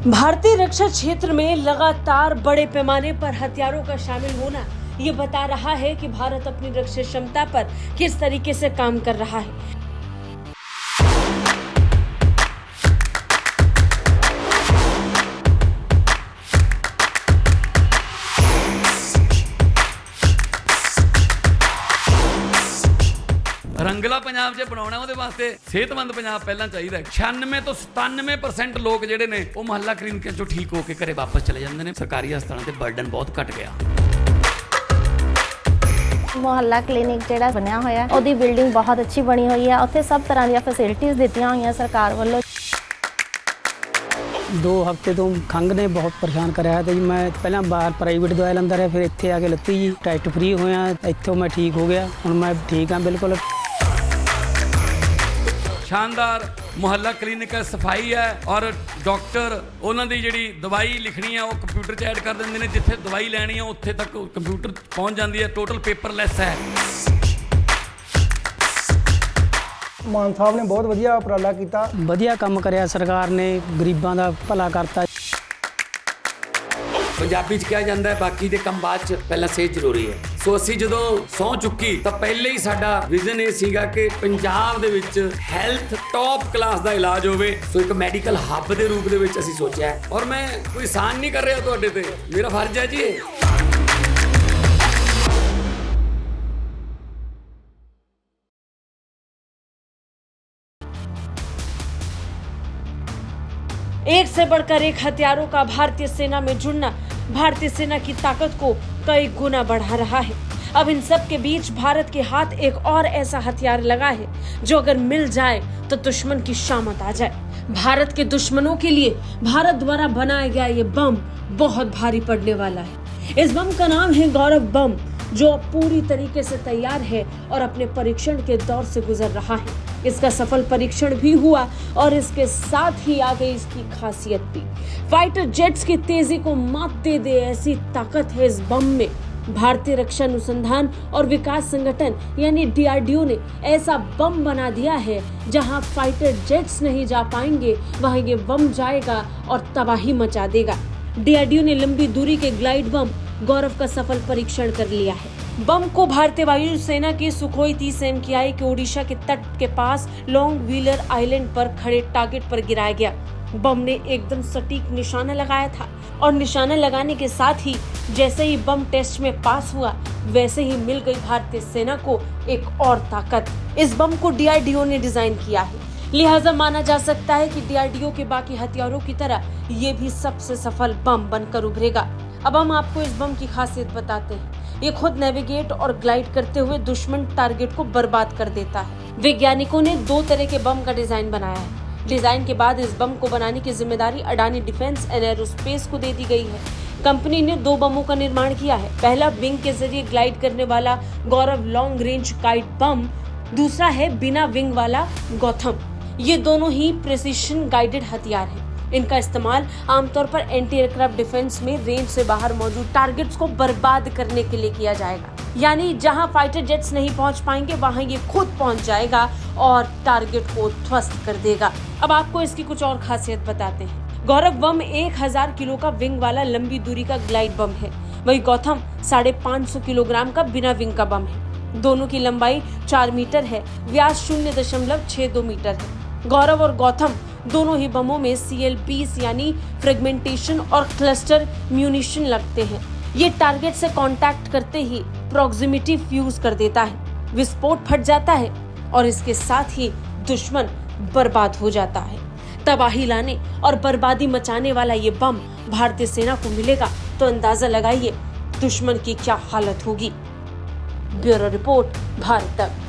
भारतीय रक्षा क्षेत्र में लगातार बड़े पैमाने पर हथियारों का शामिल होना ये बता रहा है कि भारत अपनी रक्षा क्षमता पर किस तरीके से काम कर रहा है। रंगला पंजाब च बनाउणा ਉਹਦੇ ਵਾਸਤੇ ਸਿਹਤਮੰਦ ਪੰਜਾਬ ਪਹਿਲਾਂ ਚਾਹੀਦਾ ਹੈ। 96 ਤੋਂ 97% ਲੋਕ ਜਿਹੜੇ ਨੇ ਉਹ ਮੁਹੱਲਾ ਕਲੀਨਿਕਾਂ ਚੋਂ ਠੀਕ ਹੋ ਕੇ ਘਰੇ ਵਾਪਸ ਚਲੇ ਜਾਂਦੇ ਨੇ। ਸਰਕਾਰੀ ਹਸਪਤਾਲਾਂ ਤੇ ਬਰਡਨ ਬਹੁਤ ਘਟ ਗਿਆ। ਮੁਹੱਲਾ ਕਲੀਨਿਕ ਜਿਹੜਾ ਬਣਿਆ ਹੋਇਆ ਉਹਦੀ ਬਿਲਡਿੰਗ ਬਹੁਤ ਅੱਛੀ ਬਣੀ ਹੋਈ ਹੈ। ਉੱਥੇ ਸਭ ਤਰ੍ਹਾਂ ਦੀਆਂ ਫੈਸਿਲਿਟੀਆਂ ਦਿੱਤੀਆਂ ਹੋਈਆਂ ਸਰਕਾਰ ਵੱਲੋਂ। 2 ਹਫ਼ਤੇ ਤੋਂ ਖੰਘ ਨੇ ਬਹੁਤ ਪਰੇਸ਼ਾਨ ਕਰਿਆ ਹੈ ਤੇ ਜੀ ਮੈਂ ਪਹਿਲਾਂ ਬਾਹਰ ਪ੍ਰਾਈਵੇਟ ਦਵਾਈ ਲੈਂਦਾ ਰਿਹਾ, ਫਿਰ ਇੱਥੇ ਆ ਕੇ ਲੱਤੀ ਜੀ ਟੈਸਟ ਫ੍ਰੀ ਹੋਇਆ, ਇੱਥੋਂ ਮੈਂ ਠੀਕ ਹੋ ਗਿਆ। ਹੁਣ ਮੈਂ ਠੀਕ ਹਾਂ ਬਿਲਕੁਲ। शानदार मुहल्ला क्लिनिक है, सफाई है और डॉक्टर उन्होंने जी दवाई लिखनी है वो कंप्यूटर च ऐड कर देंगे ने। जिथे दवाई लैनी है उत्थे तक कंप्यूटर पहुँच जाती है। टोटल पेपरलैस है। ਮਾਨ ਸਾਹਿਬ ਨੇ ਬਹੁਤ ਵਧੀਆ ਉਪਰਾਲਾ ਕੀਤਾ। ਵਧੀਆ ਕੰਮ ਕਰਿਆ ਸਰਕਾਰ ਨੇ, ਗਰੀਬਾਂ ਦਾ ਭਲਾ ਕਰਤਾ। ਪੰਜਾਬੀ ਚ ਕਿਹਾ ਜਾਂਦਾ ਹੈ ਬਾਕੀ ਦੇ ਕੰਮ ਬਾਅਦ ਚ, ਪਹਿਲਾਂ ਸਿਹਤ ਜ਼ਰੂਰੀ ਹੈ। ਸੋ ਅਸੀਂ ਜਦੋਂ ਸਹੁੰ ਚੁੱਕੀ ਤਾਂ ਪਹਿਲੇ ਹੀ ਸਾਡਾ ਵਿਜ਼ਨ ਇਹ ਸੀਗਾ ਕਿ ਪੰਜਾਬ ਦੇ ਵਿੱਚ ਹੈਲਥ ਟੌਪ ਕਲਾਸ ਦਾ ਇਲਾਜ ਹੋਵੇ। ਸੋ ਇੱਕ ਮੈਡੀਕਲ ਹੱਬ ਦੇ ਰੂਪ ਦੇ ਵਿੱਚ ਅਸੀਂ ਸੋਚਿਆ ਔਰ ਮੈਂ ਕੋਈ ਆਸਾਨ ਨਹੀਂ ਕਰ ਰਿਹਾ ਤੁਹਾਡੇ ਤੇ, ਮੇਰਾ ਫਰਜ਼ ਹੈ ਜੀ ਇਹ। एक से बढ़कर एक हथियारों का भारतीय सेना में जुड़ना भारतीय सेना की ताकत को कई गुना बढ़ा रहा है। अब इन सब के बीच भारत के हाथ एक और ऐसा हथियार लगा है जो अगर मिल जाए तो दुश्मन की शामत आ जाए। भारत के दुश्मनों के लिए भारत द्वारा बनाया गया ये बम बहुत भारी पड़ने वाला है। इस बम का नाम है गौरव बम, जो अब पूरी तरीके से तैयार है और अपने परीक्षण के दौर से गुजर रहा है। इसका सफल परीक्षण भी हुआ और इसके साथ ही आ गई इसकी खासियत भी। फाइटर जेट्स की तेजी को मात दे दे ऐसी ताकत है इस बम में। भारतीय रक्षा अनुसंधान और विकास संगठन यानी DRDO ने ऐसा बम बना दिया है जहां फाइटर जेट्स नहीं जा पाएंगे वहां ये बम जाएगा और तबाही मचा देगा। DRDO ने लंबी दूरी के ग्लाइड बम गौरव का सफल परीक्षण कर लिया है। बम को भारतीय वायुसेना के सुखोई 30 MKI के ओडिशा के तट के पास लॉन्ग व्हीलर आइलैंड पर खड़े टारगेट पर गिराया गया। बम ने एकदम सटीक निशाना लगाया था और निशाना लगाने के साथ ही जैसे ही बम टेस्ट में पास हुआ वैसे ही मिल गई भारतीय सेना को एक और ताकत। इस बम को DRDO ने डिजाइन किया है, लिहाजा माना जा सकता है कि DRDO के बाकी हथियारों की तरह ये भी सबसे सफल बम बनकर उभरेगा। अब हम आपको इस बम की खासियत बताते हैं। ये खुद नेविगेट और ग्लाइड करते हुए दुश्मन टारगेट को बर्बाद कर देता है। वैज्ञानिकों ने 2 तरह के बम का डिजाइन बनाया है। डिजाइन के बाद इस बम को बनाने की जिम्मेदारी अडानी डिफेंस एंड एरोस्पेस को दे दी गई है। कंपनी ने 2 बमों का निर्माण किया है। पहला विंग के जरिए ग्लाइड करने वाला गौरव लॉन्ग रेंज गाइड बम, दूसरा है बिना विंग वाला गौतम। ये दोनों ही प्रिसीशन गाइडेड हथियार हैं। इनका इस्तेमाल आमतौर पर एंटी एयरक्राफ्ट डिफेंस में रेंज से बाहर मौजूद टारगेट्स को बर्बाद करने के लिए किया जाएगा। यानी जहां फाइटर जेट्स नहीं पहुंच पाएंगे वहां ये खुद पहुंच जाएगा और टारगेट को ध्वस्त कर देगा। अब आपको इसकी कुछ और खासियत बताते हैं। गौरव बम 1000 किलो का विंग वाला लंबी दूरी का ग्लाइड बम है, वही गौतम 550 किलोग्राम का बिना विंग का बम है। दोनों की लंबाई 4 मीटर है, व्यास 0.62 मीटर है। गौरव और गौतम दोनों ही बमों में CL-20 यानी फ्रेगमेंटेशन और क्लस्टर म्यूनिशन लगते हैं। ये टारगेट से कांटेक्ट करते ही प्रॉक्सिमिटी फ्यूज कर देता है, विस्फोट फट जाता है और इसके साथ ही दुश्मन बर्बाद हो जाता है। तबाही लाने और बर्बादी मचाने वाला ये बम भारतीय सेना को मिलेगा तो अंदाजा लगाइए दुश्मन की क्या हालत होगी। ब्यूरो रिपोर्ट, भारत तक।